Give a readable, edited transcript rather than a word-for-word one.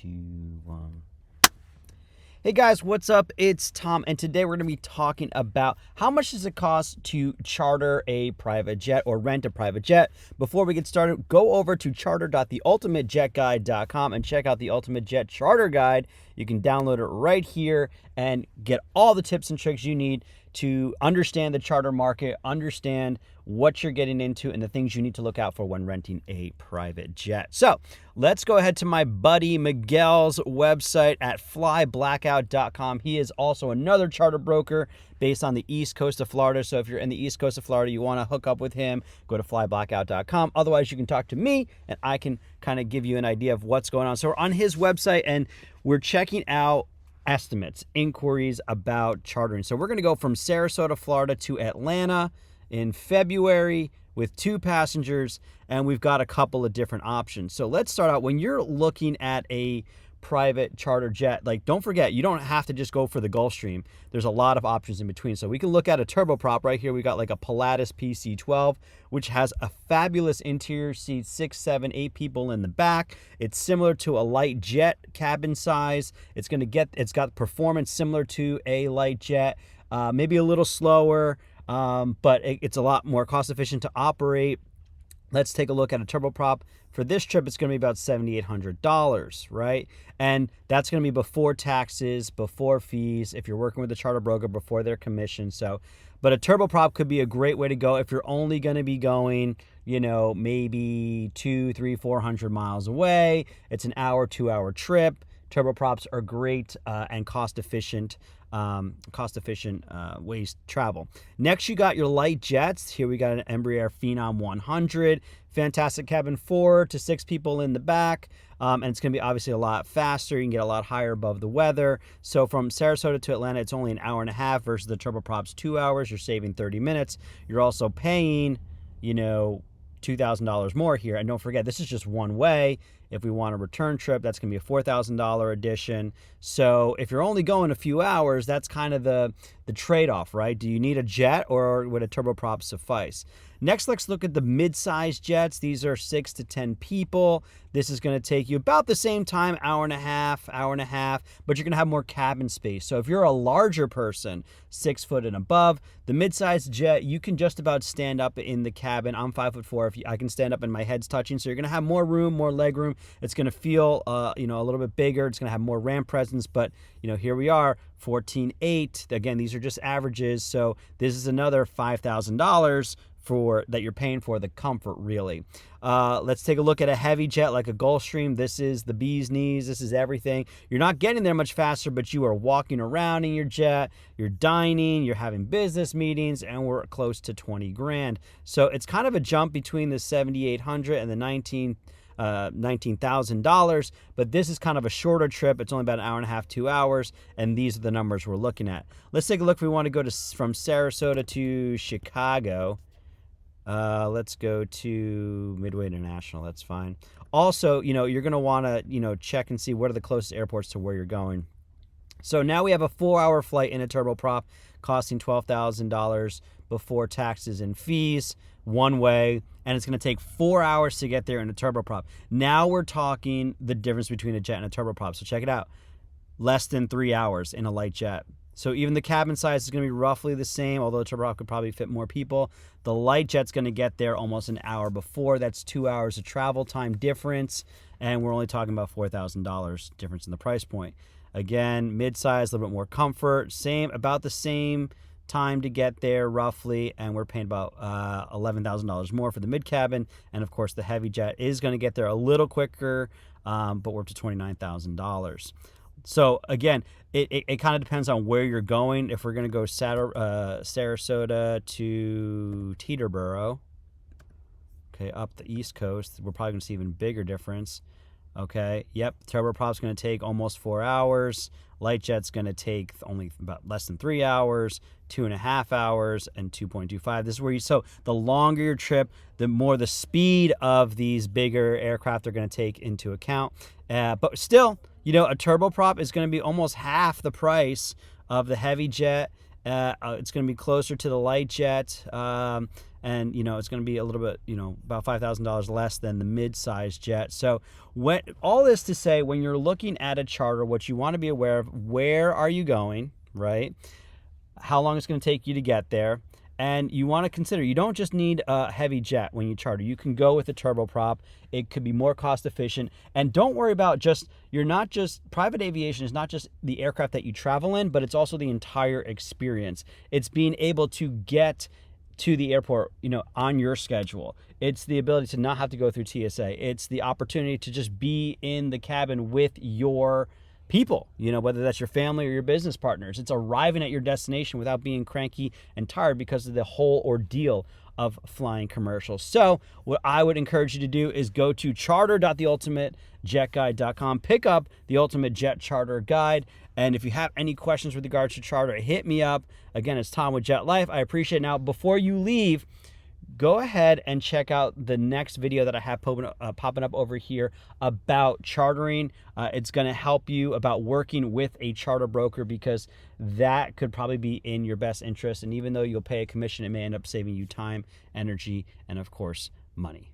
2, 1. Hey guys, what's up? It's Tom, and today we're going to be talking about how much does it cost to charter a private jet or rent a private jet. Before we get started, go over to charter.theultimatejetguide.com and check out the Ultimate Jet Charter Guide. You can download it right here and get all the tips and tricks you need to understand the charter market, understand what you're getting into, and the things you need to look out for when renting a private jet. So let's go ahead to my buddy Miguel's website at flyblackout.com. He is also another charter broker based on the East Coast of Florida. So if you're in the East Coast of Florida, you want to hook up with him, go to flyblackout.com. Otherwise, you can talk to me and I can kind of give you an idea of what's going on. So we're on his website and we're checking out estimates, inquiries about chartering. So we're going to go from Sarasota, Florida to Atlanta in February with 2 passengers, and we've got a couple of different options. So let's start out. When you're looking at a private charter jet, like, don't forget, you don't have to just go for the Gulfstream. There's a lot of options in between. So we can look at a turboprop right here. We got like a Pilatus PC-12, which has a fabulous interior seat, 6, 7, 8 people in the back. It's similar to a light jet cabin size. It's got performance similar to a light jet, maybe a little slower, but it's a lot more cost efficient to operate. Let's take a look at a turboprop. For this trip, it's going to be about $7,800, right? And that's going to be before taxes, before fees, if you're working with a charter broker, before their commission. So, but a turboprop could be a great way to go if you're only going to be going, maybe 200, 300, 400 miles away. It's an hour, 2-hour trip. Turboprops are great and cost-efficient ways to travel. Next, you got your light jets. Here we got an Embraer Phenom 100. Fantastic cabin, 4 to 6 people in the back. And it's going to be obviously a lot faster. You can get a lot higher above the weather. So from Sarasota to Atlanta, it's only an hour and a half versus the turboprop's 2 hours. You're saving 30 minutes. You're also paying, $2,000 more here. And don't forget, this is just one way. If we want a return trip, that's going to be a $4,000 addition. So if you're only going a few hours, that's kind of the trade-off, right? Do you need a jet or would a turboprop suffice? Next, let's look at the mid-sized jets. These are 6 to 10 people. This is going to take you about the same time, hour and a half, but you're going to have more cabin space. So if you're a larger person, 6 foot and above, the mid-sized jet, you can just about stand up in the cabin. I'm 5'4". I can stand up and my head's touching. So you're going to have more room, more leg room. It's going to feel, a little bit bigger. It's going to have more ramp presence, but here we are, 14.8. Again, these are just averages. So this is another $5,000 that you're paying for the comfort, really. Let's take a look at a heavy jet like a Gulfstream. This is the bee's knees. This is everything. You're not getting there much faster, but you are walking around in your jet. You're dining. You're having business meetings, and we're close to 20 grand. So it's kind of a jump between the $7,800 and the $19,000, but this is kind of a shorter trip. It's only about an hour and a half, 2 hours, and these are the numbers we're looking at. Let's take a look if we want to go from Sarasota to Chicago. Let's go to Midway International. That's fine. Also, you're going to want to, check and see what are the closest airports to where you're going. So now we have a 4-hour flight in a turboprop costing $12,000 before taxes and fees, one way, and it's going to take 4 hours to get there in a turboprop. Now we're talking the difference between a jet and a turboprop. So check it out. Less than 3 hours in a light jet. So even the cabin size is going to be roughly the same, although the turboprop could probably fit more people. The light jet's going to get there almost an hour before. That's 2 hours of travel time difference, and we're only talking about $4,000 difference in the price point. Again, mid-size, a little bit more comfort, about the same time to get there roughly, and we're paying about $11,000 more for the mid-cabin. And of course, the heavy jet is going to get there a little quicker, but we're up to $29,000. So again, it kind of depends on where you're going. If we're going to go Sarasota to Teterboro, okay, up the East Coast, we're probably going to see even bigger difference. Okay, yep, turboprop's going to take almost 4 hours. Light jet's going to take only about less than 3 hours, 2.5 hours, and 2.25. This is where so the longer your trip, the more the speed of these bigger aircraft are going to take into account. But still, a turboprop is going to be almost half the price of the heavy jet. It's going to be closer to the light jet. and it's going to be a little bit, about $5,000 less than the mid-sized jet. So all this to say, when you're looking at a charter, what you want to be aware of: where are you going, right? How long it's going to take you to get there. And you want to consider, you don't just need a heavy jet when you charter. You can go with a turboprop. It could be more cost efficient. And don't worry about private aviation is not just the aircraft that you travel in, but it's also the entire experience. It's being able to get to the airport, on your schedule. It's the ability to not have to go through TSA. It's the opportunity to just be in the cabin with your people, whether that's your family or your business partners. It's arriving at your destination without being cranky and tired because of the whole ordeal of flying commercial. So what I would encourage you to do is go to charter.theultimatejetguide.com, pick up the Ultimate Jet Charter Guide. And if you have any questions with regards to charter, hit me up. Again, it's Tom with JetLife. I appreciate it. Now, before you leave, go ahead and check out the next video that I have popping up over here about chartering. It's going to help you about working with a charter broker, because that could probably be in your best interest. And even though you'll pay a commission, it may end up saving you time, energy, and of course, money.